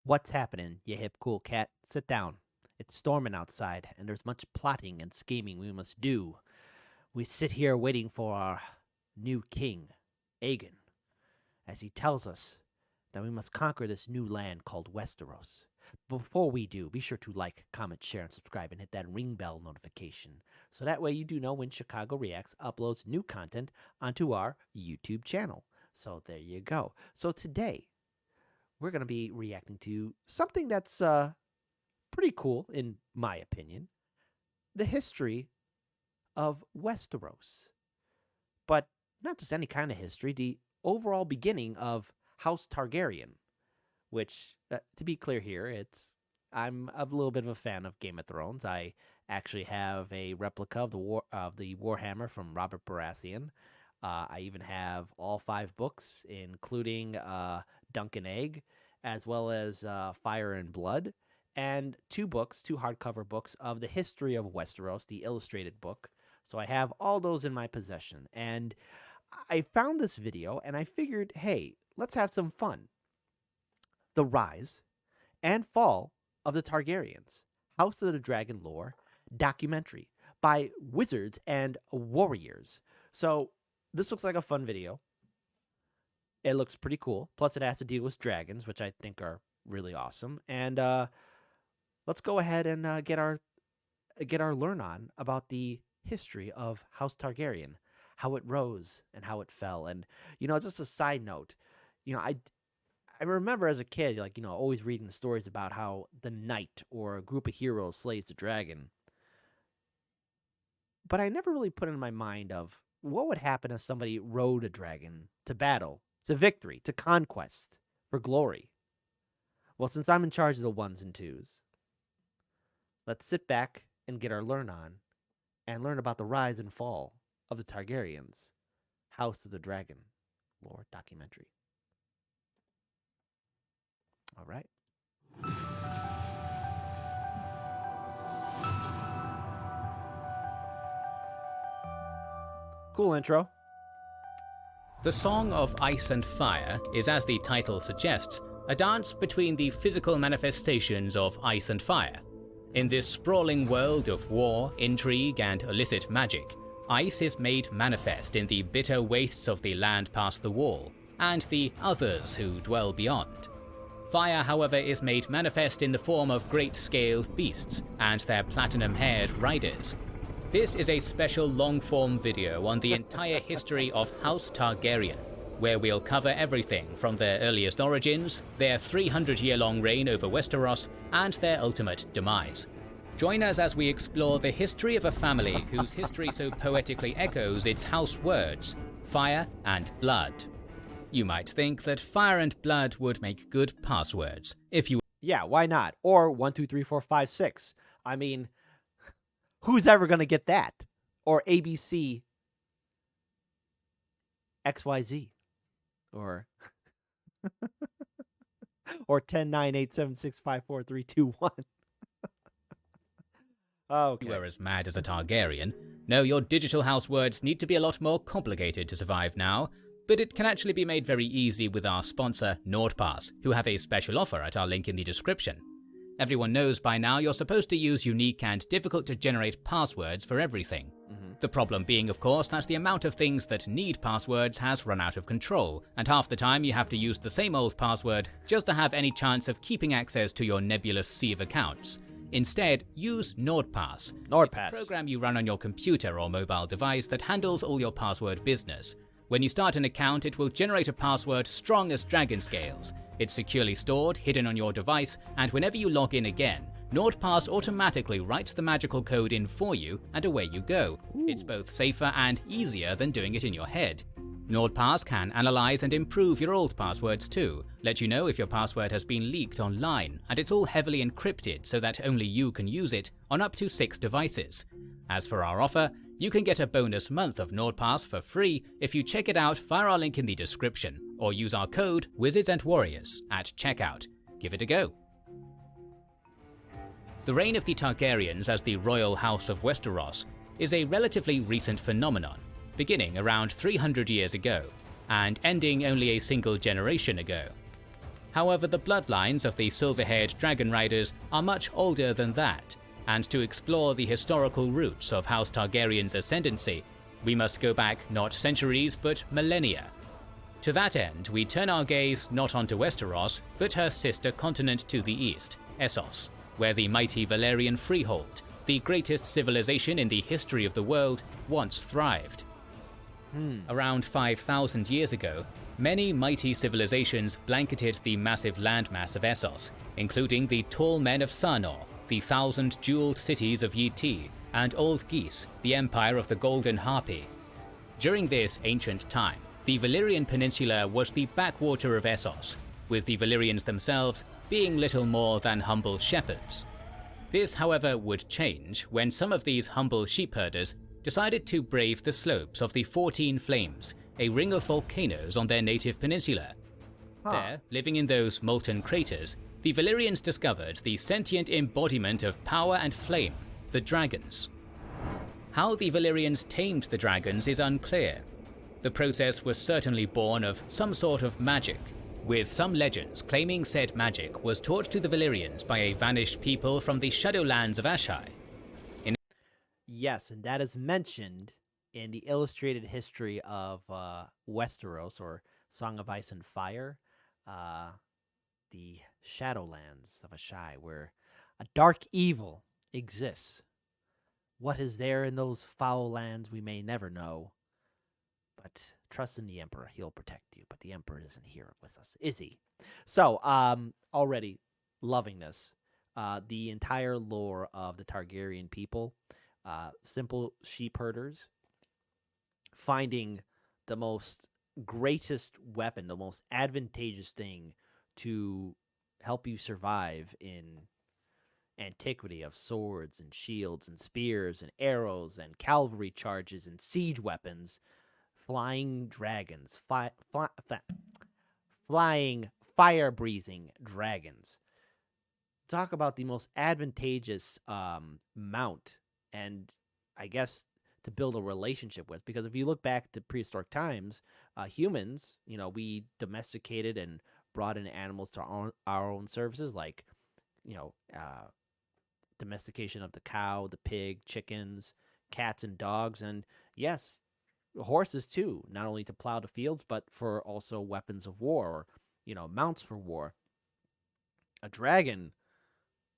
What's happening, you hip cool cat? Sit down. It's storming outside, and there's much plotting and scheming we must do. We sit here waiting for our new king, Aegon, as he tells us that we must conquer this new land called Westeros. Before we do, be sure to like, comment, share, and subscribe, and hit that ring bell notification, so that way you do know when Chicago Reacts uploads new content onto our YouTube channel. So there you go. So today, we're going to be reacting to something that's pretty cool, in my opinion. The history of Westeros. But not just any kind of history, the overall beginning of House Targaryen. Which, to be clear here, I'm a little bit of a fan of Game of Thrones. I actually have a replica of the Warhammer from Robert Baratheon. I even have all 5 books, including Dunk and Egg, as well as Fire and Blood, and 2 hardcover books of the history of Westeros, the illustrated book. So I have all those in my possession. And I found this video, and I figured, hey, let's have some fun. The Rise and Fall of the Targaryens, House of the Dragon lore documentary by Wizards and Warriors. So this looks like a fun video. It looks pretty cool. Plus it has to deal with dragons, which I think are really awesome. And let's go ahead and get our learn on about the history of House Targaryen, how it rose and how it fell. And just a side note, I remember as a kid, always reading the stories about how the knight or a group of heroes slays the dragon. But I never really put in my mind of what would happen if somebody rode a dragon to battle, to victory, to conquest, for glory. Well, since I'm in charge of the 1s and 2s, let's sit back and get our learn on and learn about the rise and fall of the Targaryens, House of the Dragon lore documentary. All right. Cool intro. The Song of Ice and Fire is, as the title suggests, a dance between the physical manifestations of ice and fire. In this sprawling world of war, intrigue, and illicit magic, ice is made manifest in the bitter wastes of the land past the wall, and the others who dwell beyond. Fire, however, is made manifest in the form of great-scaled beasts and their platinum-haired riders. This is a special long-form video on the entire history of House Targaryen, where we'll cover everything from their earliest origins, their 300-year-long reign over Westeros, and their ultimate demise. Join us as we explore the history of a family whose history so poetically echoes its house words, fire and blood. You might think that fire and blood would make good passwords if you... Yeah, why not? Or 1, 2, 3, 4, 5, 6. I mean, who's ever going to get that? Or ABC XYZ. Or 10, 9, 8, 7, 6, 5, 4, 3, 2, 1. Okay. You were as mad as a Targaryen. No, your digital house words need to be a lot more complicated to survive now. But it can actually be made very easy with our sponsor, NordPass, who have a special offer at our link in the description. Everyone knows by now you're supposed to use unique and difficult to generate passwords for everything. The problem being, of course, that the amount of things that need passwords has run out of control, and half the time you have to use the same old password just to have any chance of keeping access to your nebulous sea of accounts. Instead, use NordPass. It's a program you run on your computer or mobile device that handles all your password business. When you start an account, it will generate a password strong as dragon scales. It's securely stored, hidden on your device, and whenever you log in again, NordPass automatically writes the magical code in for you, and away you go. It's both safer and easier than doing it in your head. NordPass can analyze and improve your old passwords too, let you know if your password has been leaked online, and it's all heavily encrypted so that only you can use it on up to 6 devices. As for our offer, you can get a bonus month of NordPass for free if you check it out via our link in the description, or use our code Wizards and Warriors at checkout. Give it a go. The reign of the Targaryens as the royal house of Westeros is a relatively recent phenomenon, beginning around 300 years ago, and ending only a single generation ago. However, the bloodlines of the silver-haired dragon riders are much older than that, and to explore the historical roots of House Targaryen's ascendancy, we must go back not centuries but millennia. To that end, we turn our gaze not onto Westeros, but her sister continent to the east, Essos, where the mighty Valyrian freehold, the greatest civilization in the history of the world, once thrived. Around 5,000 years ago, many mighty civilizations blanketed the massive landmass of Essos, including the tall men of Sarnor, the 1,000 jeweled cities of Yi Ti, and Old Geese, the empire of the Golden Harpy. During this ancient time, the Valyrian Peninsula was the backwater of Essos, with the Valyrians themselves being little more than humble shepherds. This, however, would change when some of these humble sheepherders decided to brave the slopes of the 14 Flames, a ring of volcanoes on their native peninsula. There, living in those molten craters, the Valyrians discovered the sentient embodiment of power and flame, the dragons. How the Valyrians tamed the dragons is unclear. The process was certainly born of some sort of magic, with some legends claiming said magic was taught to the Valyrians by a vanished people from the Shadowlands of Ashai. Yes, and that is mentioned in the illustrated history of Westeros, or Song of Ice and Fire, the Shadowlands of Ashai, where a dark evil exists. What is there in those foul lands we may never know, but trust in the Emperor, he'll protect you. But the Emperor isn't here with us, is he? So, already loving this. The entire lore of the Targaryen people, simple sheep herders, finding the most greatest weapon, the most advantageous thing to help you survive in antiquity of swords and shields and spears and arrows and cavalry charges and siege weapons, flying dragons, flying fire-breathing dragons. Talk about the most advantageous mount, and I guess to build a relationship with, because if you look back to prehistoric times, humans, we domesticated and brought in animals to our own services, like, domestication of the cow, the pig, chickens, cats, and dogs, and yes, horses too, not only to plow the fields, but for also weapons of war, or, mounts for war. A dragon,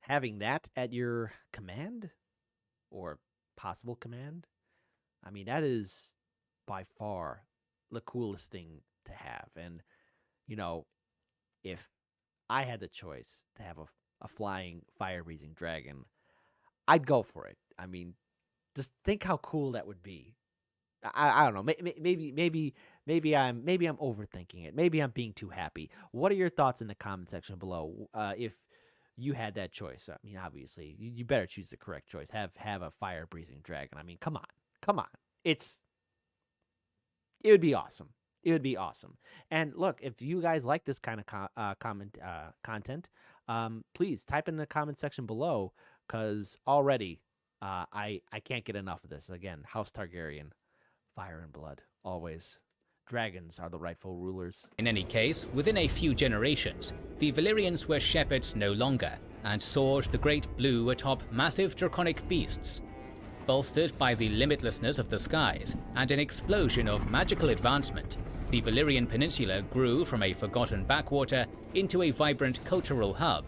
having that at your command, or possible command, I mean, that is by far the coolest thing to have. And, if I had the choice to have a flying, fire-breathing dragon, I'd go for it. I mean, just think how cool that would be. I don't know. Maybe I'm overthinking it. Maybe I'm being too happy. What are your thoughts in the comment section below? If you had that choice, I mean, obviously, you better choose the correct choice. Have a fire-breathing dragon. I mean, come on. It would be awesome. It would be awesome. And look, if you guys like this kind of content, please type in the comment section below, because already I can't get enough of this. Again, House Targaryen, fire and blood, always. Dragons are the rightful rulers. In any case, within a few generations, the Valyrians were shepherds no longer, and soared the great blue atop massive draconic beasts. Bolstered by the limitlessness of the skies and an explosion of magical advancement, the Valyrian Peninsula grew from a forgotten backwater into a vibrant cultural hub.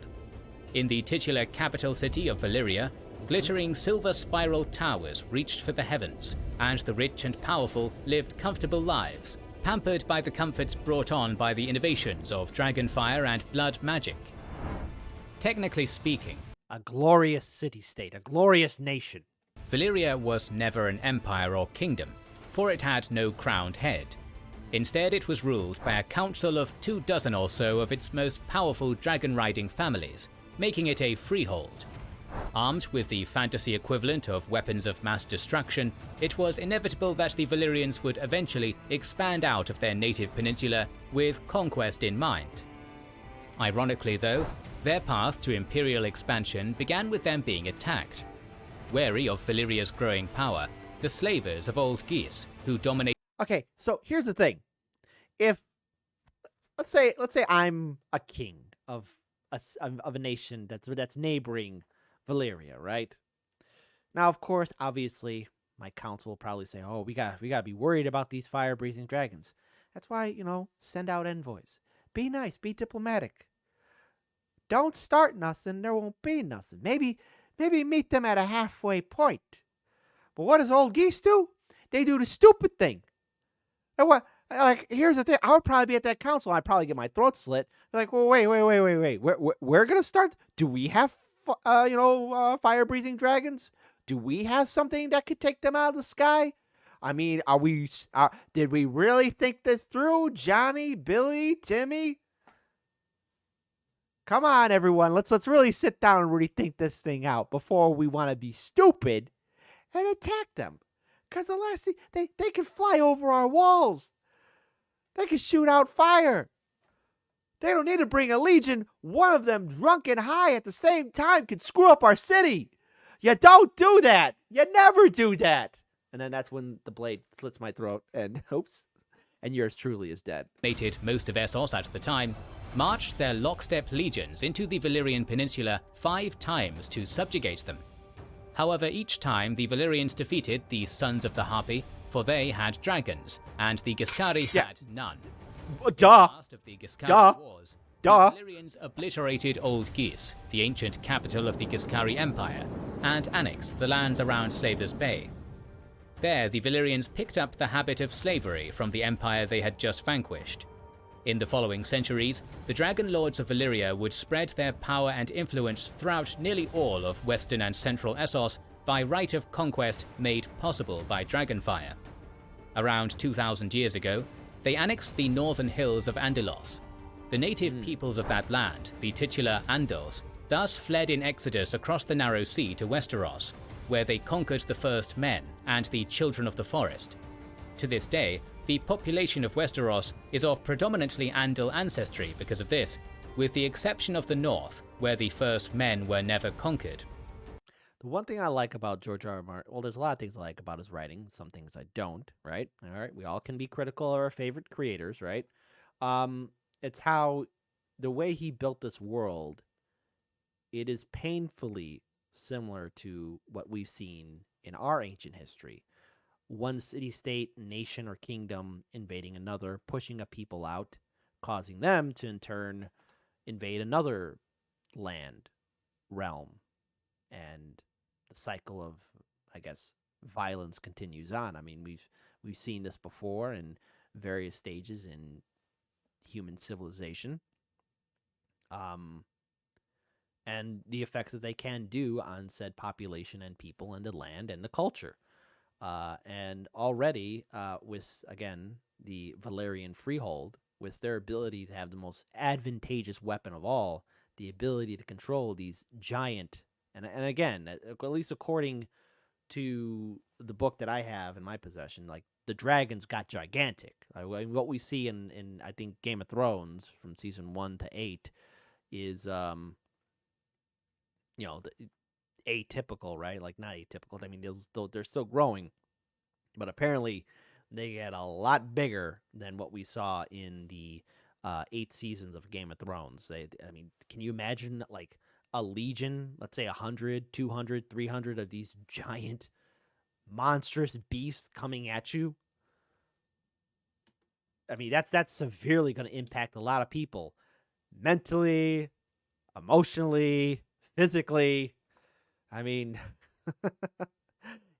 In the titular capital city of Valyria, glittering silver spiral towers reached for the heavens, and the rich and powerful lived comfortable lives, pampered by the comforts brought on by the innovations of dragonfire and blood magic. Technically speaking, a glorious city-state, a glorious nation. Valyria was never an empire or kingdom, for it had no crowned head. Instead, it was ruled by a council of 24 or so of its most powerful dragon-riding families, making it a freehold. Armed with the fantasy equivalent of weapons of mass destruction, it was inevitable that the Valyrians would eventually expand out of their native peninsula with conquest in mind. Ironically though, their path to imperial expansion began with them being attacked. Wary of Valyria's growing power, the slavers of Old Geese, who dominated... Okay, so here's the thing. If let's say I'm a king of of a nation that's neighboring Valyria, right? Now, of course, obviously, my council will probably say, "Oh, we gotta be worried about these fire-breathing dragons." That's why, send out envoys. Be nice, be diplomatic. Don't start nothing, there won't be nothing. Maybe meet them at a halfway point. But what does old geese do? They do the stupid thing. And what? Like, here's the thing. I would probably be at that council. I'd probably get my throat slit. They're like, well, wait. We're gonna start. Do we have, fire-breathing dragons? Do we have something that could take them out of the sky? I mean, are we? Did we really think this through, Johnny, Billy, Timmy? Come on, everyone. Let's really sit down and really think this thing out before we want to be stupid and attack them. Because the last thing, they can fly over our walls. They can shoot out fire. They don't need to bring a legion. One of them drunk and high at the same time can screw up our city. You don't do that. You never do that. And then that's when the blade slits my throat and oops. And yours truly is dead. Mated most of Essos at the time, marched their lockstep legions into the Valyrian peninsula 5 times to subjugate them. However, each time the Valyrians defeated the Sons of the Harpy, for they had dragons, and the Giscari had none. Duh. In the last of the Giscari wars, Duh. the Valyrians obliterated Old Geese, the ancient capital of the Giscari Empire, and annexed the lands around Slavers Bay. There, the Valyrians picked up the habit of slavery from the empire they had just vanquished. In the following centuries, the Dragon Lords of Valyria would spread their power and influence throughout nearly all of western and central Essos by right of conquest made possible by dragonfire. Around 2,000 years ago, they annexed the northern hills of Andalos. The native peoples of that land, the titular Andals, thus fled in exodus across the narrow sea to Westeros, where they conquered the first men and the children of the forest. To this day, the population of Westeros is of predominantly Andal ancestry because of this, with the exception of the north, where the first men were never conquered. The one thing I like about George R. R. Martin, well, there's a lot of things I like about his writing, some things I don't, right? All right, we all can be critical of our favorite creators, right? It's how the way he built this world, it is painfully similar to what we've seen in our ancient history. One city-state, nation, or kingdom invading another, pushing a people out, causing them to in turn invade another land, realm, and the cycle of, I guess, violence continues on. I mean, we've seen this before in various stages in human civilization, and the effects that they can do on said population and people and the land and the culture. And already, with, again, the Valyrian Freehold, with their ability to have the most advantageous weapon of all, the ability to control these giant, and again, at least according to the book that I have in my possession, like, the dragons got gigantic. What we see in I think, Game of Thrones from season 1 to 8 is, atypical, right? Like, not atypical. I mean, they're still growing, but apparently they get a lot bigger than what we saw in the 8 seasons of Game of Thrones. I mean, can you imagine, like, a legion, let's say 100, 200, 300 of these giant, monstrous beasts coming at you? I mean, that's severely going to impact a lot of people, mentally, emotionally, physically. I mean,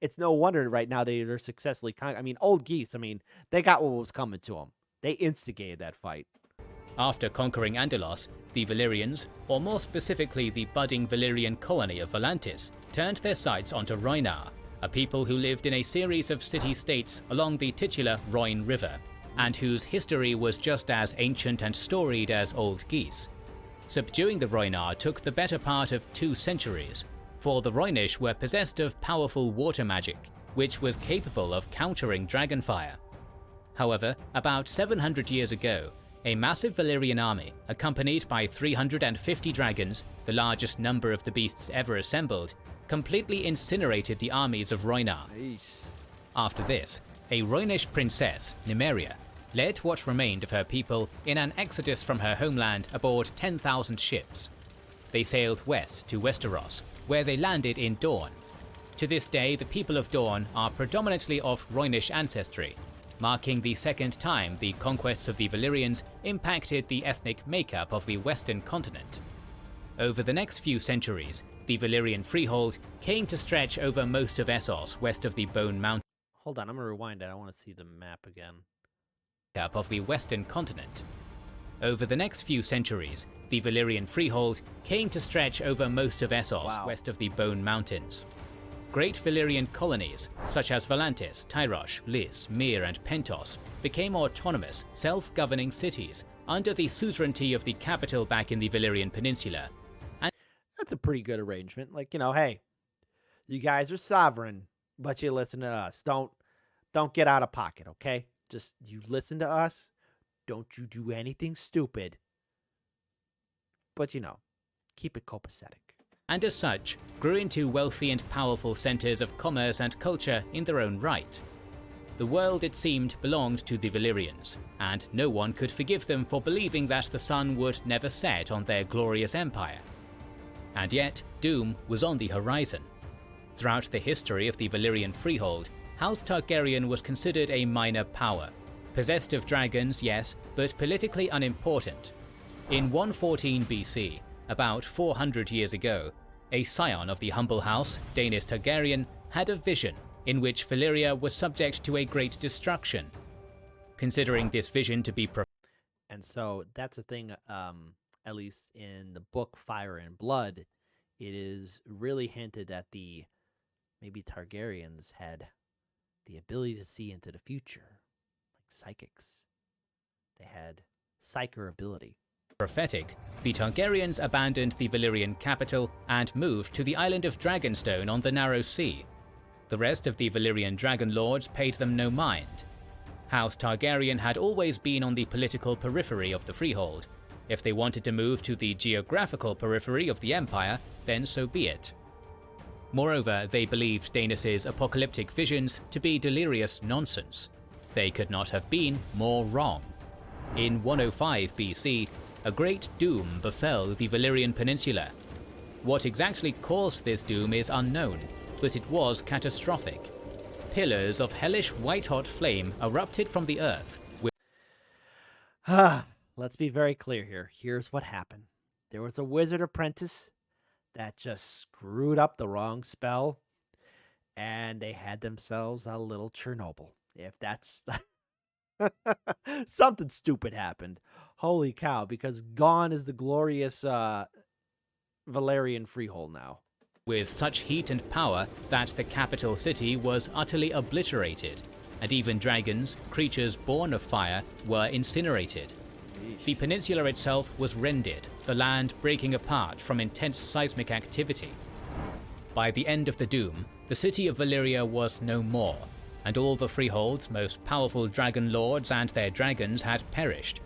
it's no wonder right now they're successfully I mean, Old Geese, I mean, they got what was coming to them. They instigated that fight. After conquering Andalos, the Valyrians, or more specifically the budding Valyrian colony of Volantis, turned their sights onto Rhoynar, a people who lived in a series of city-states along the titular Rhoyne River, and whose history was just as ancient and storied as Old Geese. Subduing the Rhoynar took the better part of 2 centuries, for the Rhoynish were possessed of powerful water magic, which was capable of countering dragonfire. However, about 700 years ago, a massive Valyrian army, accompanied by 350 dragons, the largest number of the beasts ever assembled, completely incinerated the armies of Rhoynar. After this, a Rhoynish princess, Nymeria, led what remained of her people in an exodus from her homeland aboard 10,000 ships. They sailed west to Westeros, where they landed in Dorne. To this day, the people of Dorne are predominantly of Rhoynish ancestry, marking the second time the conquests of the Valyrians impacted the ethnic makeup of the western continent. Over the next few centuries, the Valyrian freehold came to stretch over most of Essos west of the Bone Mountain. Hold on, I'm gonna rewind it. I want to see the map again. Of the western continent. Over the next few centuries, the Valyrian freehold came to stretch over most of Essos west of the Bone Mountains. Great Valyrian colonies, such as Volantis, Tyrosh, Lys, Myr and Pentos, became autonomous, self-governing cities under the suzerainty of the capital back in the Valyrian Peninsula. And that's a pretty good arrangement. Like, hey, you guys are sovereign, but you listen to us. Don't get out of pocket, okay? Just you listen to us. Don't you do anything stupid. But keep it copacetic. And as such, grew into wealthy and powerful centers of commerce and culture in their own right. The world, it seemed, belonged to the Valyrians, and no one could forgive them for believing that the sun would never set on their glorious empire. And yet, doom was on the horizon. Throughout the history of the Valyrian freehold, House Targaryen was considered a minor power. Possessed of dragons, yes, but politically unimportant. In 114 BC, about 400 years ago, a scion of the humble house, Daenerys Targaryen, had a vision in which Valyria was subject to a great destruction. Considering this vision to be and so that's the thing, at least in the book Fire and Blood, it is really hinted at maybe Targaryens had the ability to see into the future, like psychics. They had psyker ability. Prophetic, the Targaryens abandoned the Valyrian capital and moved to the island of Dragonstone on the Narrow Sea. The rest of the Valyrian dragon lords paid them no mind. House Targaryen had always been on the political periphery of the freehold. If they wanted to move to the geographical periphery of the empire, then so be it. Moreover, they believed Daenerys' apocalyptic visions to be delirious nonsense. They could not have been more wrong. In 105 BC, a great doom befell the Valyrian Peninsula. What exactly caused this doom is unknown, but it was catastrophic. Pillars of hellish white-hot flame erupted from the earth. Let's be very clear here. Here's what happened. There was a wizard apprentice that just screwed up the wrong spell, and they had themselves a little Chernobyl. If that's... something stupid happened. Holy cow, because gone is the glorious Valyrian freehold now. With such heat and power that the capital city was utterly obliterated, and even dragons, creatures born of fire, were incinerated. Yeesh. The peninsula itself was rended, the land breaking apart from intense seismic activity. By the end of the doom, the city of Valyria was no more, and all the freehold's most powerful dragon lords and their dragons had perished.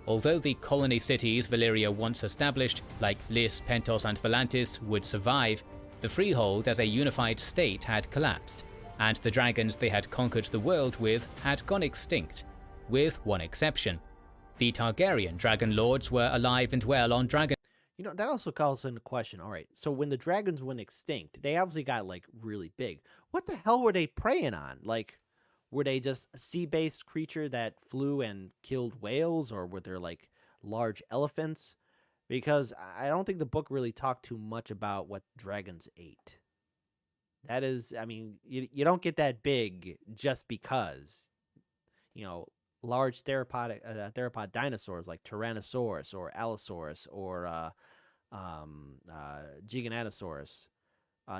Although the colony cities Valyria once established, like Lys, Pentos and Volantis, would survive, the freehold as a unified state had collapsed, and the dragons they had conquered the world with had gone extinct, with one exception. The Targaryen dragon lords were alive and well on Dragon. That also calls into question. All right, so when the dragons went extinct, they obviously got, really big. What the hell were they preying on? Were they just a sea-based creature that flew and killed whales, or were there, large elephants? Because I don't think the book really talked too much about what dragons ate. That is, you don't get that big just because, large theropod dinosaurs like Tyrannosaurus or Allosaurus or Giganotosaurus,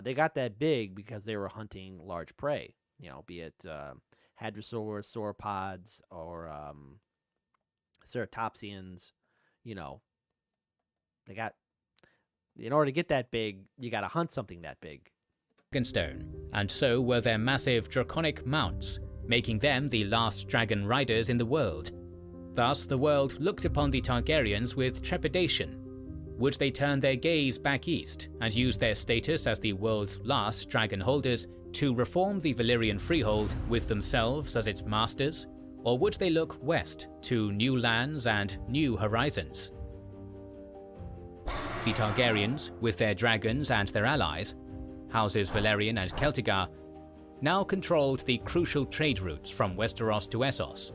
they got that big because they were hunting large prey, be it hadrosaurs, sauropods, or ceratopsians. They got, in order to get that big, you got to hunt something that big. Dragonstone, and so were their massive draconic mounts, making them the last dragon riders in the world. Thus, the world looked upon the Targaryens with trepidation. Would they turn their gaze back east and use their status as the world's last dragon holders to reform the Valyrian freehold with themselves as its masters? Or would they look west to new lands and new horizons? The Targaryens, with their dragons and their allies, houses Valyrian and Celtigar, now controlled the crucial trade routes from Westeros to Essos.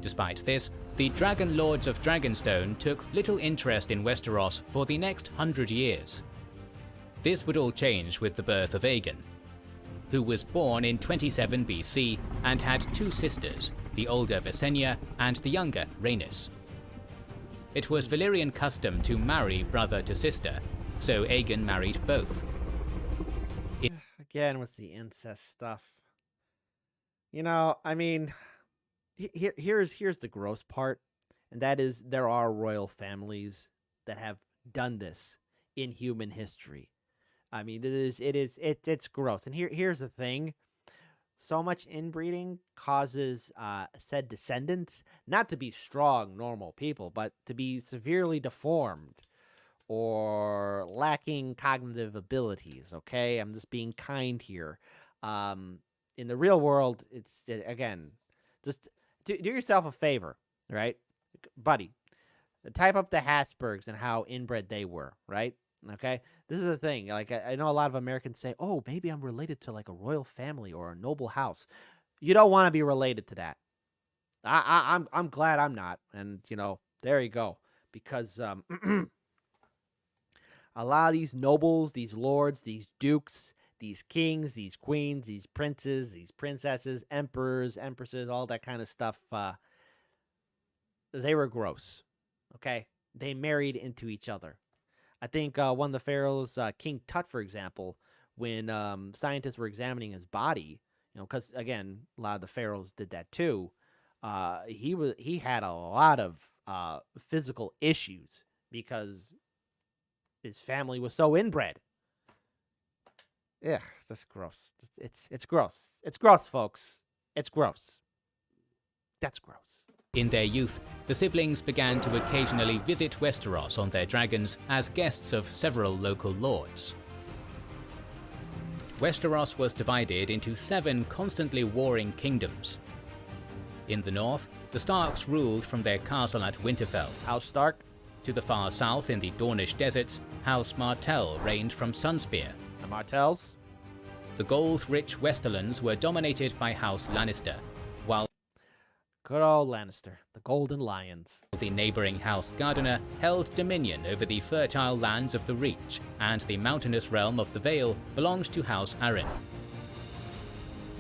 Despite this, the Dragon Lords of Dragonstone took little interest in Westeros for the next 100 years. This would all change with the birth of Aegon, who was born in 27 BC and had two sisters, the older Visenya and the younger Rhaenys. It was Valyrian custom to marry brother to sister, so Aegon married both. Again with the incest stuff. You know, I mean, here's the gross part, and that is there are royal families that have done this in human history. I mean, it's gross. And here's the thing. So much inbreeding causes said descendants not to be strong, normal people, but to be severely deformed or lacking cognitive abilities, okay? I'm just being kind here. In the real world, again, just do yourself a favor, right? Buddy, type up the Habsburgs and how inbred they were, right? Okay? This is the thing. Like, I know a lot of Americans say, oh, maybe I'm related to like a royal family or a noble house. You don't want to be related to that. I'm glad I'm not. And, you know, there you go. Because a lot of these nobles, these lords, these dukes, these kings, these queens, these princes, these princesses, emperors, empresses, all that kind of stuff, they were gross. Okay? They married into each other. I think one of the pharaohs, King Tut, for example, when scientists were examining his body, you know, because again, a lot of the pharaohs did that too. He had a lot of physical issues because his family was so inbred. Yeah, that's gross. It's gross. It's gross, folks. It's gross. That's gross. In their youth, the siblings began to occasionally visit Westeros on their dragons as guests of several local lords. Westeros was divided into 7 constantly warring kingdoms. In the north, the Starks ruled from their castle at Winterfell. House Stark. To the far south in the Dornish deserts, House Martell reigned from Sunspear. The Martells. The gold-rich Westerlands were dominated by House Lannister, while good old Lannister, the Golden Lions. The neighbouring House Gardener held dominion over the fertile lands of the Reach, and the mountainous realm of the Vale belonged to House Arryn.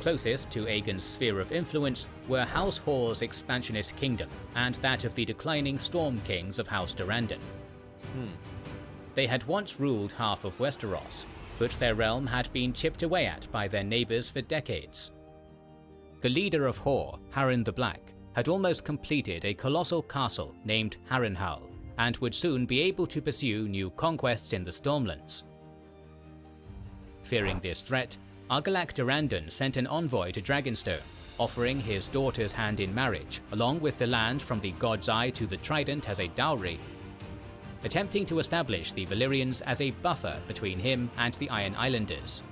Closest to Aegon's sphere of influence were House Hoare's expansionist kingdom, and that of the declining Storm Kings of House Durrandon. They had once ruled half of Westeros, but their realm had been chipped away at by their neighbours for decades. The leader of Hoare, Harren the Black, had almost completed a colossal castle named Harrenhal, and would soon be able to pursue new conquests in the Stormlands. Fearing this threat, Argilac Durrandon sent an envoy to Dragonstone, offering his daughter's hand in marriage, along with the land from the God's Eye to the Trident as a dowry, attempting to establish the Valyrians as a buffer between him and the Iron Islanders.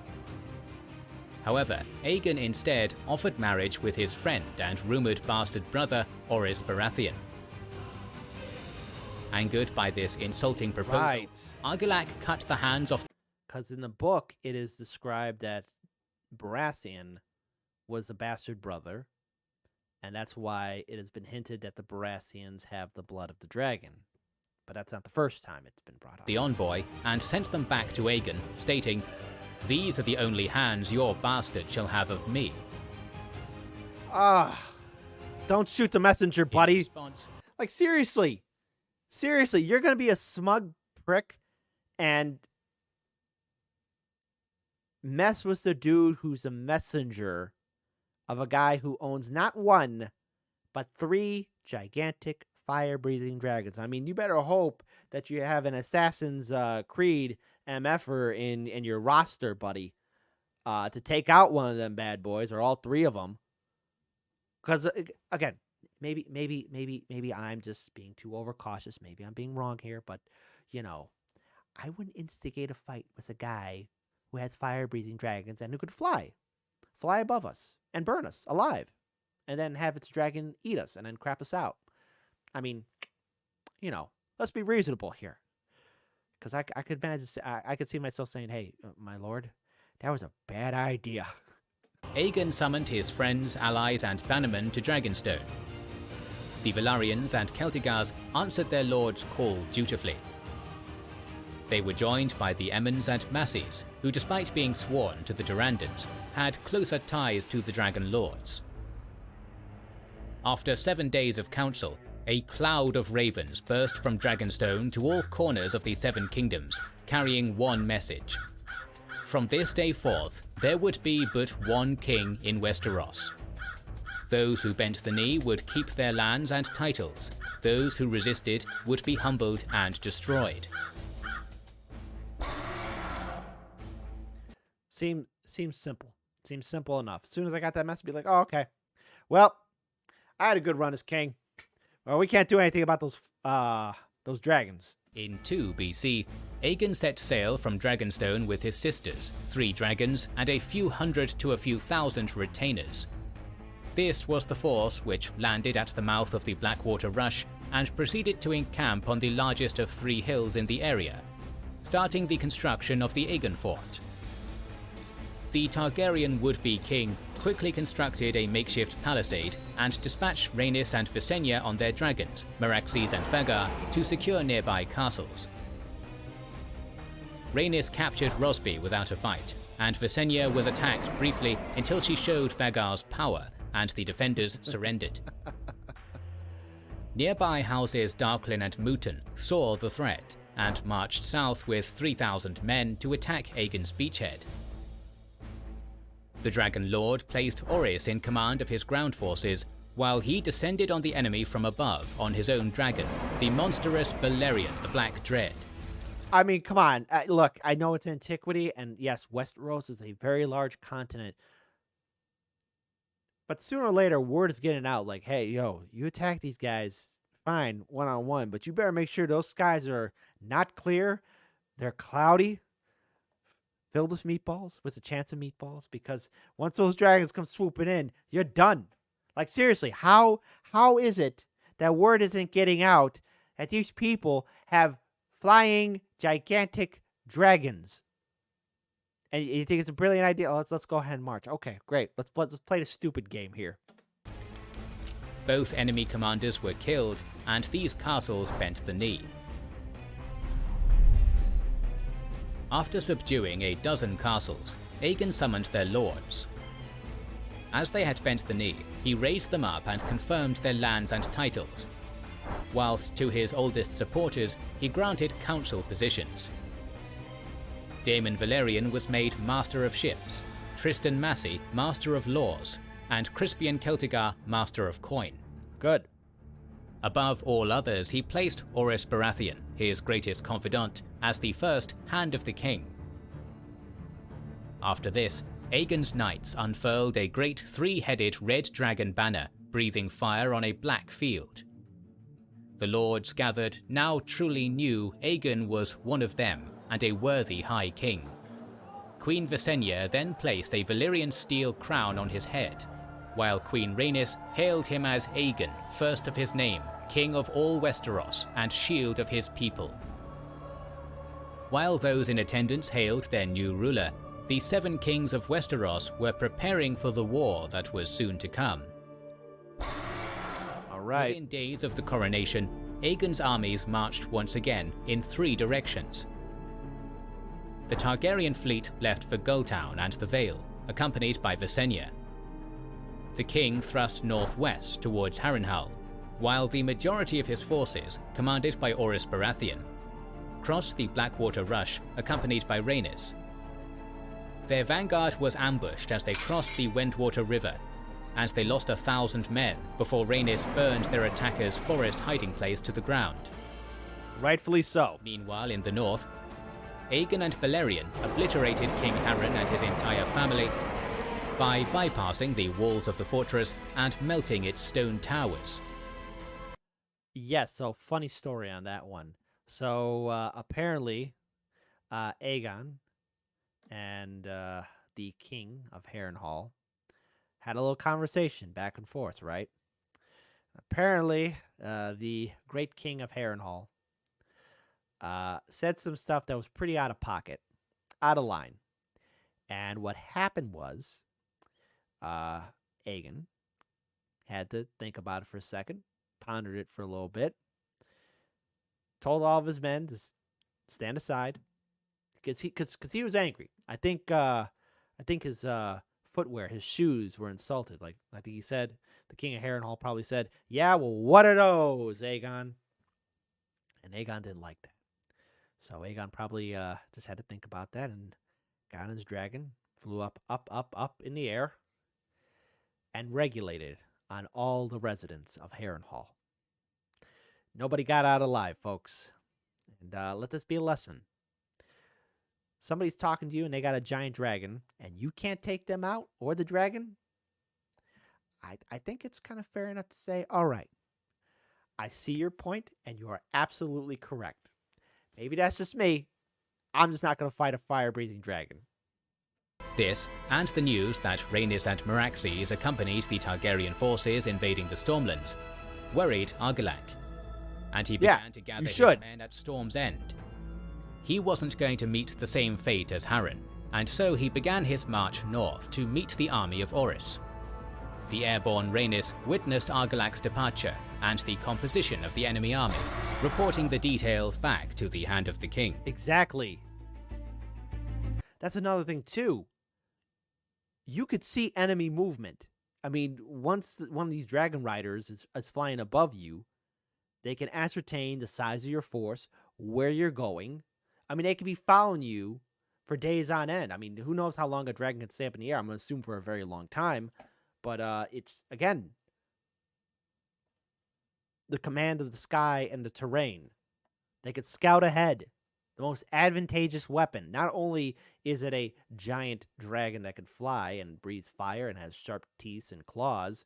However, Aegon instead offered marriage with his friend and rumoured bastard brother, Orys Baratheon. Angered by this insulting proposal, Argilac cut the hands off. Because in the book, it is described that Baratheon was the bastard brother, and that's why it has been hinted that the Baratheons have the blood of the dragon. But that's not the first time it's been brought up. The envoy, and sent them back to Aegon, stating, "These are the only hands your bastard shall have of me." Don't shoot the messenger, buddy. In response, like, seriously, you're gonna be a smug prick and mess with the dude who's a messenger of a guy who owns not 1, but 3 gigantic fire-breathing dragons. I mean, you better hope that you have an Assassin's Creed MFer in your roster, buddy, to take out one of them bad boys, or all 3 of them. Because, again, maybe I'm just being too overcautious. Maybe I'm being wrong here, but, you know, I wouldn't instigate a fight with a guy who has fire-breathing dragons and who could fly above us and burn us alive. and then have its dragon eat us and then crap us out. I mean, let's be reasonable here. Because I could imagine, I could see myself saying, hey, my lord, that was a bad idea. Aegon summoned his friends, allies, and bannermen to Dragonstone. The Velaryons and Celtigars answered their lord's call dutifully. They were joined by the Emmons and Masseys, who despite being sworn to the Durandons, had closer ties to the Dragon Lords. After 7 days of council, a cloud of ravens burst from Dragonstone to all corners of the Seven Kingdoms, carrying one message. From this day forth, there would be but one king in Westeros. Those who bent the knee would keep their lands and titles. Those who resisted would be humbled and destroyed. Seems simple. Seems simple enough. As soon as I got that message, I'd be like, oh, okay. Well, I had a good run as king. Well, we can't do anything about those dragons. In 2 BC, Aegon set sail from Dragonstone with his sisters, 3 dragons, and a few hundred to a few thousand retainers. This was the force which landed at the mouth of the Blackwater Rush and proceeded to encamp on the largest of 3 hills in the area, starting the construction of the Aegon Fort. The Targaryen would-be king quickly constructed a makeshift palisade and dispatched Rhaenys and Visenya on their dragons, Meraxes and Vhagar, to secure nearby castles. Rhaenys captured Rosby without a fight, and Visenya was attacked briefly until she showed Vhagar's power, and the defenders surrendered. Nearby houses Darklyn and Mooton saw the threat, and marched south with 3,000 men to attack Aegon's beachhead. The Dragon Lord placed Orys in command of his ground forces, while he descended on the enemy from above on his own dragon, the monstrous Balerion the Black Dread. I mean, come on. Look, I know it's antiquity, and yes, Westeros is a very large continent. But sooner or later, word is getting out like, hey, yo, you attack these guys, fine, one-on-one, but you better make sure those skies are not clear, they're cloudy, filled with meatballs, with a chance of meatballs, because once those dragons come swooping in, you're done. Like, seriously, how is it that word isn't getting out that these people have flying, gigantic dragons? And you think it's a brilliant idea? Oh, let's go ahead and march. Okay, great. Let's play the stupid game here. Both enemy commanders were killed, and these castles bent the knee. After subduing a dozen castles, Aegon summoned their lords. As they had bent the knee, he raised them up and confirmed their lands and titles, whilst to his oldest supporters he granted council positions. Daemon Valerian was made Master of Ships, Tristan Massey Master of Laws, and Crispian Celtigar Master of Coin. Good. Above all others, he placed Orys Baratheon, his greatest confidant, as the first Hand of the King. After this, Aegon's knights unfurled a great 3-headed red dragon banner, breathing fire on a black field. The lords gathered now truly knew Aegon was one of them, and a worthy High King. Queen Visenya then placed a Valyrian steel crown on his head, while Queen Rhaenys hailed him as Aegon, first of his name, King of all Westeros, and Shield of his people. While those in attendance hailed their new ruler, the 7 kings of Westeros were preparing for the war that was soon to come. All right. Within days of the coronation, Aegon's armies marched once again in 3 directions. The Targaryen fleet left for Gulltown and the Vale, accompanied by Visenya. The king thrust northwest towards Harrenhal, while the majority of his forces, commanded by Orys Baratheon, crossed the Blackwater Rush, accompanied by Rhaenys. Their vanguard was ambushed as they crossed the Wendwater River, and they lost 1,000 men before Rhaenys burned their attackers' forest hiding place to the ground. Rightfully so. Meanwhile, in the north, Aegon and Balerion obliterated King Harren and his entire family by bypassing the walls of the fortress and melting its stone towers. Yes, so funny story on that one. So apparently, Aegon and the king of Harrenhal had a little conversation back and forth, right? Apparently, the great king of Harrenhal said some stuff that was pretty out of pocket, out of line. And what happened was, Aegon had to think about it for a second, pondered it for a little bit, told all of his men to stand aside because he was angry. I think his footwear, his shoes were insulted. Like I think he said, the king of Harrenhal probably said, "Yeah, well, what are those, Aegon?" And Aegon didn't like that. So Aegon probably just had to think about that and got on his dragon, flew up in the air, and regulated on all the residents of Harrenhal. Nobody got out alive, folks. And let this be a lesson. Somebody's talking to you and they got a giant dragon, and you can't take them out or the dragon. I think it's kind of fair enough to say, all right, I see your point, and you are absolutely correct. Maybe that's just me. I'm just not going to fight a fire-breathing dragon. This, and the news that Rhaenys and Meraxes accompanied the Targaryen forces invading the Stormlands, worried Argilac, and he began to gather his men at Storm's End. He wasn't going to meet the same fate as Harren, and so he began his march north to meet the army of Orys. The airborne Rhaenys witnessed Argilac's departure and the composition of the enemy army, reporting the details back to the Hand of the King. Exactly. That's another thing, too. You could see enemy movement. I mean, once one of these dragon riders is flying above you, they can ascertain the size of your force, where you're going. I mean, they could be following you for days on end. I mean, who knows how long a dragon can stay up in the air? I'm going to assume for a very long time. But it's, again, the command of the sky and the terrain. They could scout ahead. The most advantageous weapon. Not only is it a giant dragon that can fly and breathes fire and has sharp teeth and claws,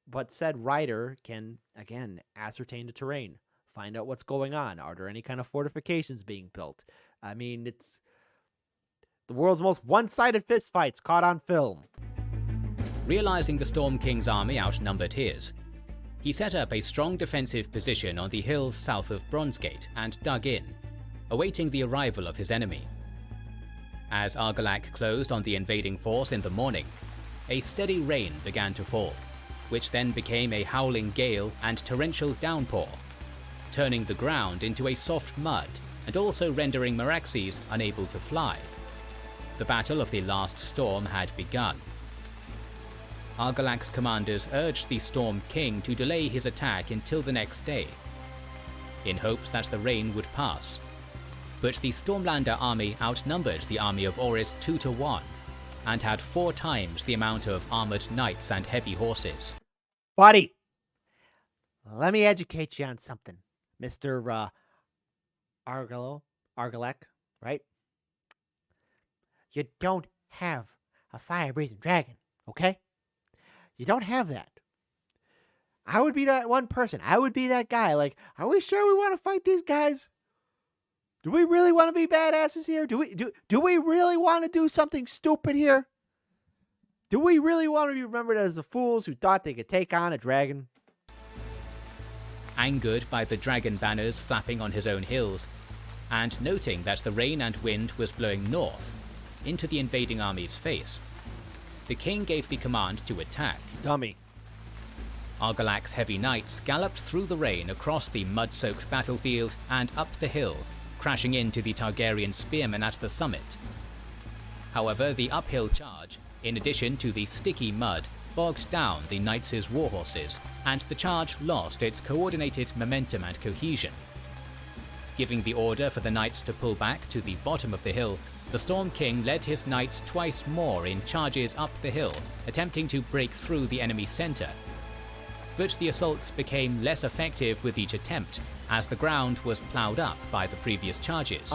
but said rider can, again, ascertain the terrain, find out what's going on. Are there any kind of fortifications being built? I mean, it's the world's most one-sided fistfights caught on film. Realizing the Storm King's army outnumbered his, he set up a strong defensive position on the hills south of Bronzegate and dug in, awaiting the arrival of his enemy. As Argilac closed on the invading force in the morning, a steady rain began to fall, which then became a howling gale and torrential downpour, turning the ground into a soft mud and also rendering Meraxes unable to fly. The Battle of the Last Storm had begun. Argilac's commanders urged the Storm King to delay his attack until the next day, in hopes that the rain would pass. But the Stormlander army outnumbered the army of Orys 2-1, and had 4 times the amount of armored knights and heavy horses. Buddy, let me educate you on something, Mr. Argilac, right? You don't have a fire-breathing dragon, okay? You don't have that. I would be that one person. I would be that guy. Like, are we sure we want to fight these guys? Do we really want to be badasses here? Do we really want to do something stupid here? Do we really want to be remembered as the fools who thought they could take on a dragon? Angered by the dragon banners flapping on his own hills, and noting that the rain and wind was blowing north into the invading army's face, the king gave the command to attack. Dummy. Argilac's heavy knights galloped through the rain across the mud-soaked battlefield and up the hill, crashing into the Targaryen spearmen at the summit. However, the uphill charge, in addition to the sticky mud, bogged down the knights' warhorses, and the charge lost its coordinated momentum and cohesion. Giving the order for the knights to pull back to the bottom of the hill, the Storm King led his knights twice more in charges up the hill, attempting to break through the enemy center. But the assaults became less effective with each attempt, as the ground was ploughed up by the previous charges.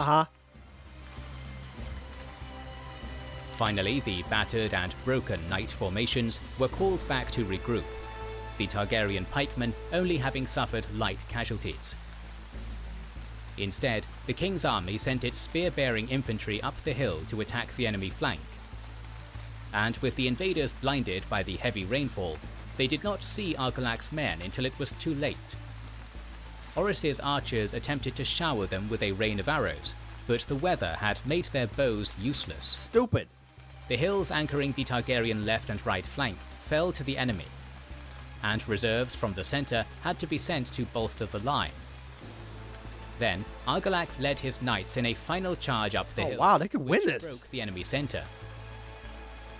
Finally, the battered and broken knight formations were called back to regroup, the Targaryen pikemen only having suffered light casualties. Instead, the king's army sent its spear-bearing infantry up the hill to attack the enemy flank. and with the invaders blinded by the heavy rainfall, they did not see Argalak's men until it was too late. Orys's archers attempted to shower them with a rain of arrows, but the weather had made their bows useless. Stupid. The hills anchoring the Targaryen left and right flank fell to the enemy, and reserves from the center had to be sent to bolster the line. Then, Argalak led his knights in a final charge up the hill, Wow, they could win which this. broke the enemy center.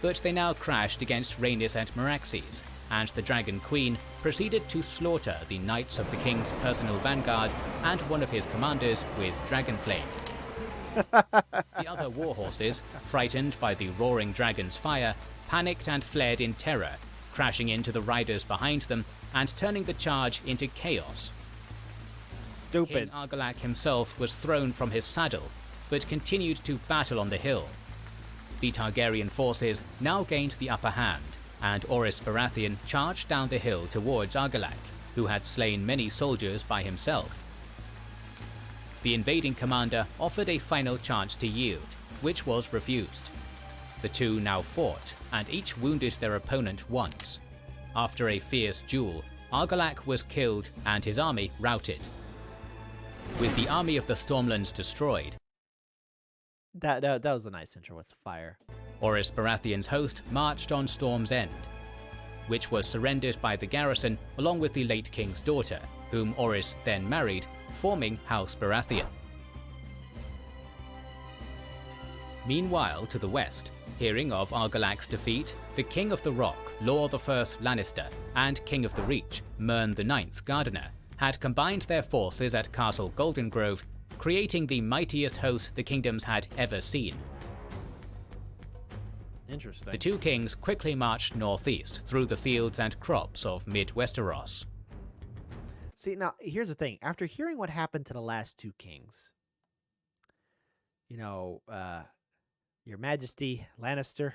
But they now crashed against Rhaenys and Meraxes, and the Dragon Queen proceeded to slaughter the knights of the king's personal vanguard and one of his commanders with dragonflame. The other warhorses, frightened by the roaring dragon's fire, panicked and fled in terror, crashing into the riders behind them and turning the charge into chaos. Stupid. King Argalak himself was thrown from his saddle, but continued to battle on the hill. The Targaryen forces now gained the upper hand, and Orys Baratheon charged down the hill towards Argalak, who had slain many soldiers by himself. The invading commander offered a final chance to yield, which was refused. The two now fought, and each wounded their opponent once. After a fierce duel, Argalak was killed and his army routed. With the army of the Stormlands destroyed, That was a nice intro with the fire. Orys Baratheon's host marched on Storm's End, which was surrendered by the garrison along with the late king's daughter, whom Orys then married, forming House Baratheon. Meanwhile, to the west, hearing of Argalak's defeat, the King of the Rock, Lor I Lannister, and King of the Reach, Mern IX Gardener, had combined their forces at Castle Goldengrove, creating the mightiest host the kingdoms had ever seen. Interesting. The two kings quickly marched northeast through the fields and crops of mid-Westeros. See, now, here's the thing. After hearing what happened to the last two kings, Your Majesty Lannister,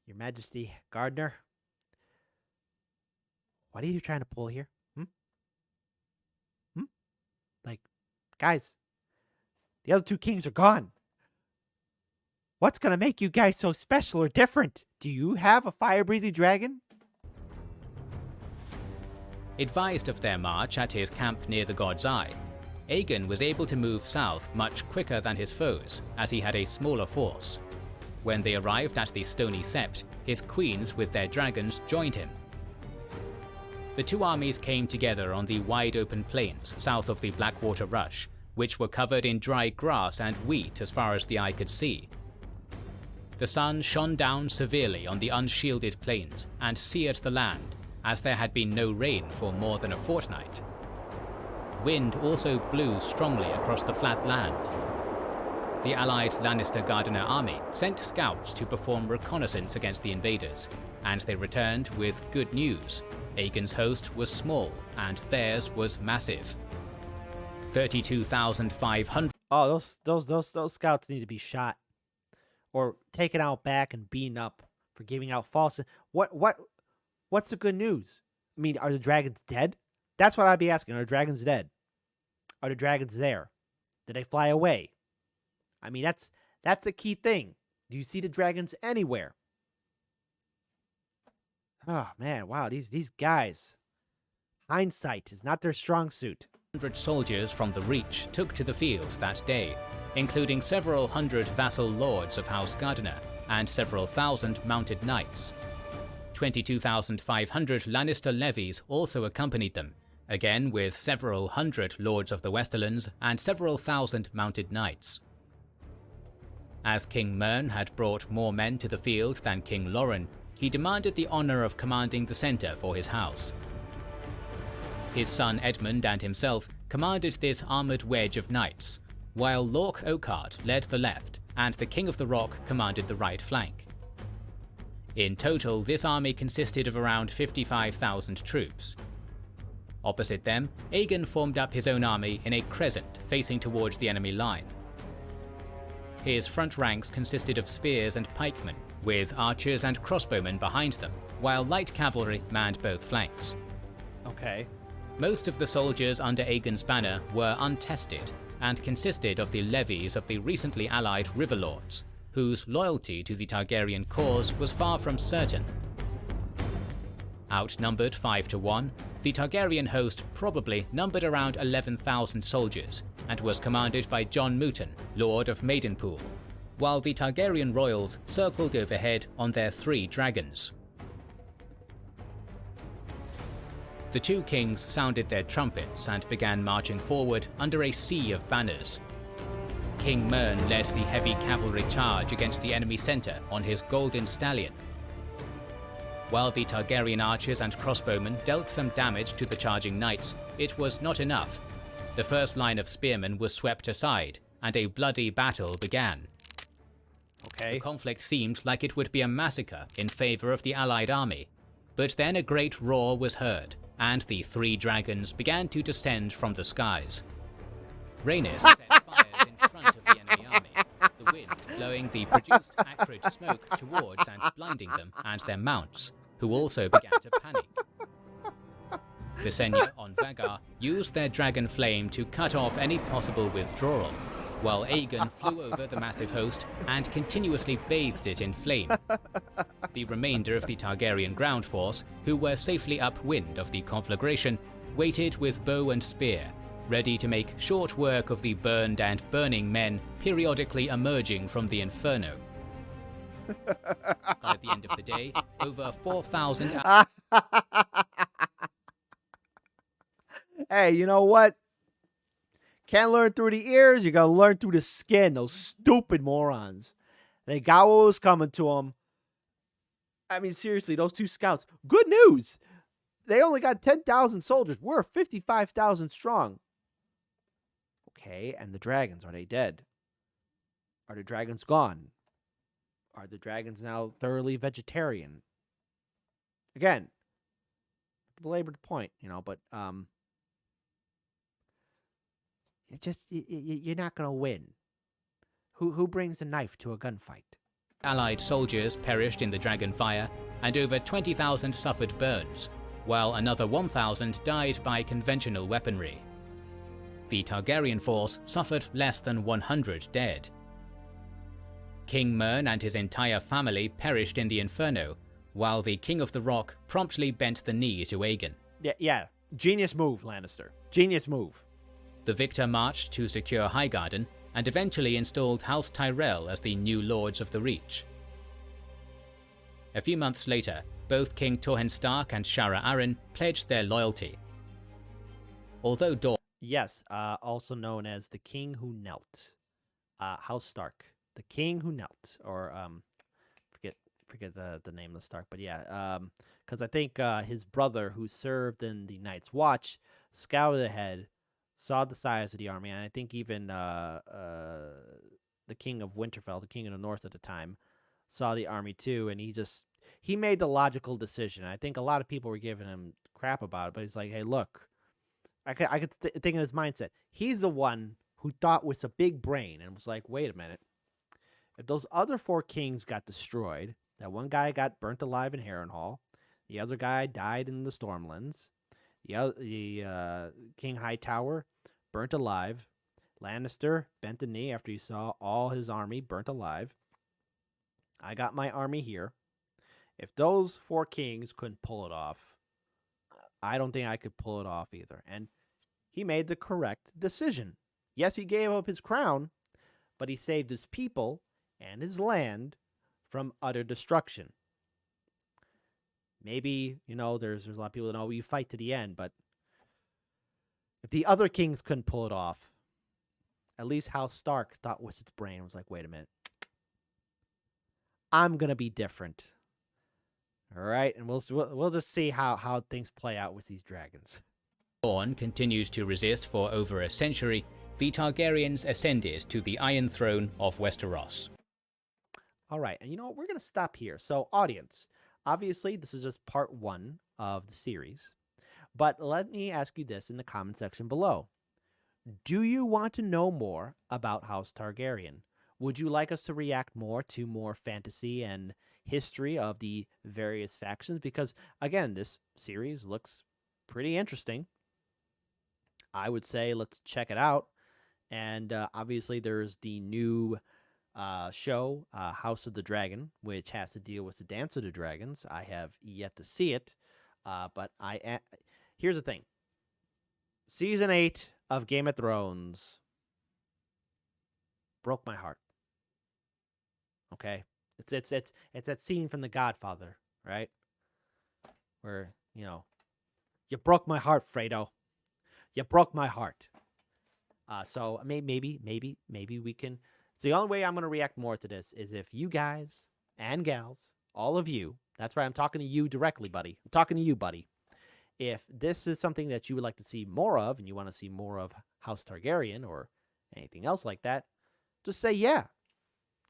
Your Majesty Gardner, what are you trying to pull here? Like, guys, the other two kings are gone. What's going to make you guys so special or different? Do you have a fire-breathing dragon? Advised of their march at his camp near the God's Eye, Aegon was able to move south much quicker than his foes, as he had a smaller force. When they arrived at the Stony Sept, his queens with their dragons joined him. The two armies came together on the wide-open plains south of the Blackwater Rush, which were covered in dry grass and wheat as far as the eye could see. The sun shone down severely on the unshielded plains and seared the land, as there had been no rain for more than a fortnight. Wind also blew strongly across the flat land. The allied Lannister Gardener army sent scouts to perform reconnaissance against the invaders, and they returned with good news. Aegon's host was small, and theirs was massive. 32,500. Oh, those scouts need to be shot or taken out back and beaten up for giving out false. What's the good news? I mean, are the dragons dead? That's what I'd be asking. Are the dragons dead? Are the dragons there? Did they fly away? I mean, that's a key thing. Do you see the dragons anywhere? Oh man, wow, these guys. Hindsight is not their strong suit. 100 soldiers from the Reach took to the field that day, including several hundred vassal lords of House Gardener and several thousand mounted knights. 22,500 Lannister levies also accompanied them, again with several hundred lords of the Westerlands and several thousand mounted knights. As King Mern had brought more men to the field than King Loren, he demanded the honor of commanding the center for his house. His son Edmund and himself commanded this armored wedge of knights, while Lorc Oakheart led the left and the King of the Rock commanded the right flank. In total, this army consisted of around 55,000 troops. Opposite them, Aegon formed up his own army in a crescent facing towards the enemy line. His front ranks consisted of spears and pikemen, with archers and crossbowmen behind them, while light cavalry manned both flanks. Okay. Most of the soldiers under Aegon's banner were untested and consisted of the levies of the recently allied river lords, whose loyalty to the Targaryen cause was far from certain. Outnumbered 5-1, the Targaryen host probably numbered around 11,000 soldiers and was commanded by Jon Mooton, Lord of Maidenpool, while the Targaryen royals circled overhead on their 3 dragons. The 2 kings sounded their trumpets and began marching forward under a sea of banners. King Mern led the heavy cavalry charge against the enemy centre on his golden stallion. While the Targaryen archers and crossbowmen dealt some damage to the charging knights, it was not enough. The first line of spearmen was swept aside, and a bloody battle began. The conflict seemed like it would be a massacre in favour of the allied army, but then a great roar was heard, and the 3 dragons began to descend from the skies. Rhaenys set fires in front of the enemy army, the wind blowing the produced acrid smoke towards and blinding them and their mounts, who also began to panic. Visenya on Vagar used their dragon flame to cut off any possible withdrawal, while Aegon flew over the massive host and continuously bathed it in flame. The remainder of the Targaryen ground force, who were safely upwind of the conflagration, waited with bow and spear, ready to make short work of the burned and burning men periodically emerging from the inferno. By the end of the day, over 4,000... Hey, you know what? Can't learn through the ears, you gotta learn through the skin, those stupid morons. They got what was coming to them. I mean, seriously, those 2 scouts. Good news! They only got 10,000 soldiers. We're 55,000 strong. Okay, and the dragons, are they dead? Are the dragons gone? Are the dragons now thoroughly vegetarian? Again, belabor the point, but you're not gonna win. Who brings a knife to a gunfight? Allied soldiers perished in the dragon fire, and over 20,000 suffered burns, while another 1,000 died by conventional weaponry. The Targaryen force suffered less than 100 dead. King Mern and his entire family perished in the Inferno, while the King of the Rock promptly bent the knee to Aegon. Yeah. Genius move, Lannister. Genius move. The victor marched to secure Highgarden, and eventually installed House Tyrell as the new Lords of the Reach. A few months later, both King Torrhen Stark and Shara Arryn pledged their loyalty. Although Yes, also known as the King Who Knelt. House Stark. The King Who Knelt. Or, forget the name of the Stark, but yeah. Because I think his brother, who served in the Night's Watch, scouted ahead, saw the size of the army, and I think even the King of Winterfell, the King of the North at the time, saw the army too, and he made the logical decision. I think a lot of people were giving him crap about it, but he's like, hey, look, I could think in his mindset. He's the one who thought with a big brain and was like, wait a minute. If those other 4 kings got destroyed, that one guy got burnt alive in Harrenhal, the other guy died in the Stormlands, the King Hightower burnt alive, Lannister bent the knee after he saw all his army burnt alive. I got my army here. If those 4 kings couldn't pull it off, I don't think I could pull it off either. And he made the correct decision. Yes, he gave up his crown, but he saved his people and his land from utter destruction. Maybe, there's a lot of people that know you fight to the end, but if the other kings couldn't pull it off, at least House Stark thought with its brain, was like, wait a minute. I'm going to be different. All right, and we'll just see how things play out with these dragons. Dorne continued to resist for over a century. The Targaryens ascended to the Iron Throne of Westeros. All right, and we're going to stop here. So, audience, obviously, this is just part 1 of the series. But let me ask you this in the comment section below. Do you want to know more about House Targaryen? Would you like us to react more to more fantasy and history of the various factions? Because, again, this series looks pretty interesting. I would say let's check it out. And obviously there's the new show, House of the Dragon, which has to deal with the Dance of the Dragons. I have yet to see it, but here's the thing: Season 8 of Game of Thrones broke my heart. Okay, it's that scene from The Godfather, right? Where you broke my heart, Fredo. You broke my heart. So maybe we can. So the only way I'm going to react more to this is if you guys and gals, all of you, that's right, I'm talking to you directly, buddy. I'm talking to you, buddy. If this is something that you would like to see more of and you want to see more of House Targaryen or anything else like that, just say yeah.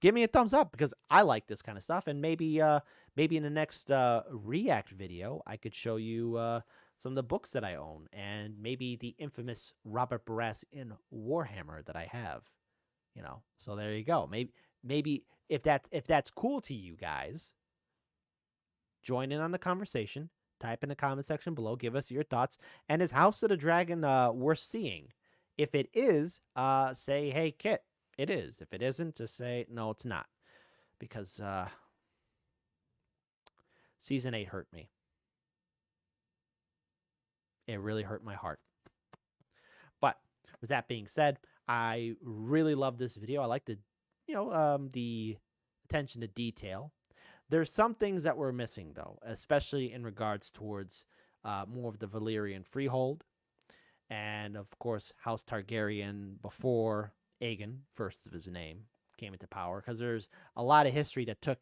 Give me a thumbs up because I like this kind of stuff. And maybe in the next react video, I could show you some of the books that I own and maybe the infamous Robert Baratheon Warhammer that I have. So there you go. Maybe if that's cool to you guys, join in on the conversation. Type in the comment section below. Give us your thoughts. And is House of the Dragon worth seeing? If it is, say, hey, Kit, it is. If it isn't, just say, no, it's not. Because Season 8 hurt me. It really hurt my heart. But with that being said, I really love this video. I like the attention to detail. There's some things that we're missing, though, especially in regards towards more of the Valyrian freehold. And, of course, House Targaryen before Aegon, first of his name, came into power. Because there's a lot of history that took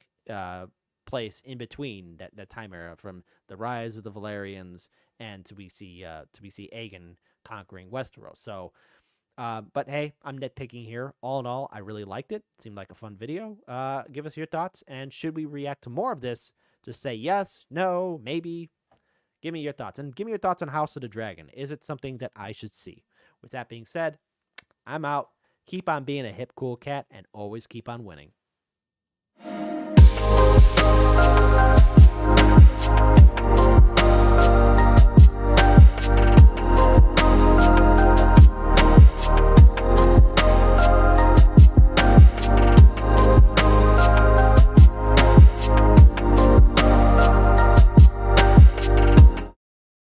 place in between that time era, from the rise of the Valyrians and to we see Aegon conquering Westeros. So, but hey, I'm nitpicking here. All in all, I really liked it. Seemed like a fun video. Give us your thoughts, and should we react to more of this? Just say yes, no, maybe. Give me your thoughts, and give me your thoughts on House of the Dragon. Is it something that I should see? With that being said, I'm out. Keep on being a hip, cool cat, and always keep on winning.